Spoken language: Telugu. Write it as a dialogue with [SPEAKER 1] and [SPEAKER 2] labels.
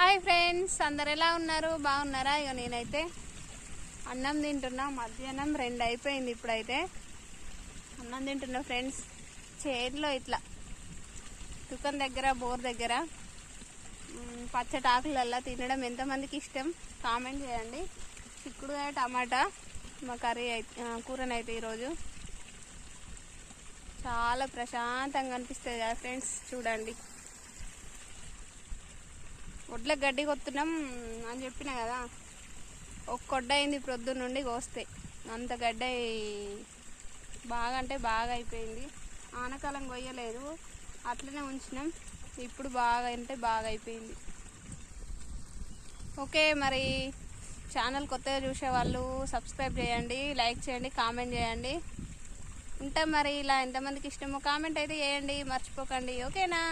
[SPEAKER 1] హాయ్ ఫ్రెండ్స్, అందరు ఎలా ఉన్నారు? బాగున్నారా? ఇక నేనైతే అన్నం తింటున్నా. మధ్యాహ్నం 2 అయిపోయింది. ఇప్పుడైతే అన్నం తింటున్నా ఫ్రెండ్స్. చేతిలో ఇట్లా దుకాణం దగ్గర బోర్ దగ్గర పచ్చటి ఆకులల్లా తినడం ఎంతమందికి ఇష్టం కామెంట్ చేయండి. చిక్కుడుకాయ టమాటా మా కర్రీ అయితే కూరనైతే ఈరోజు చాలా ప్రశాంతంగా అనిపిస్తుంది కదా ఫ్రెండ్స్. చూడండి, ఒడ్ల గడ్డి కొత్తున్నాం అని చెప్పిన కదా, ఒక కొడ్డ అయింది ప్రొద్దున నుండి కోస్తే. అంత గడ్డ బాగా అంటే బాగా అయిపోయింది. ఆనకాలం కొయ్యలేదు, అట్లనే ఉంచినాం. ఇప్పుడు బాగా అంటే బాగా అయిపోయింది. ఓకే, మరి ఛానల్ కొత్తగా చూసే వాళ్ళు సబ్స్క్రైబ్ చేయండి, లైక్ చేయండి, కామెంట్ చేయండి. ఉంటాం మరి. ఇలా ఎంతమందికి ఇష్టమో కామెంట్ అయితే చేయండి, మర్చిపోకండి. ఓకేనా?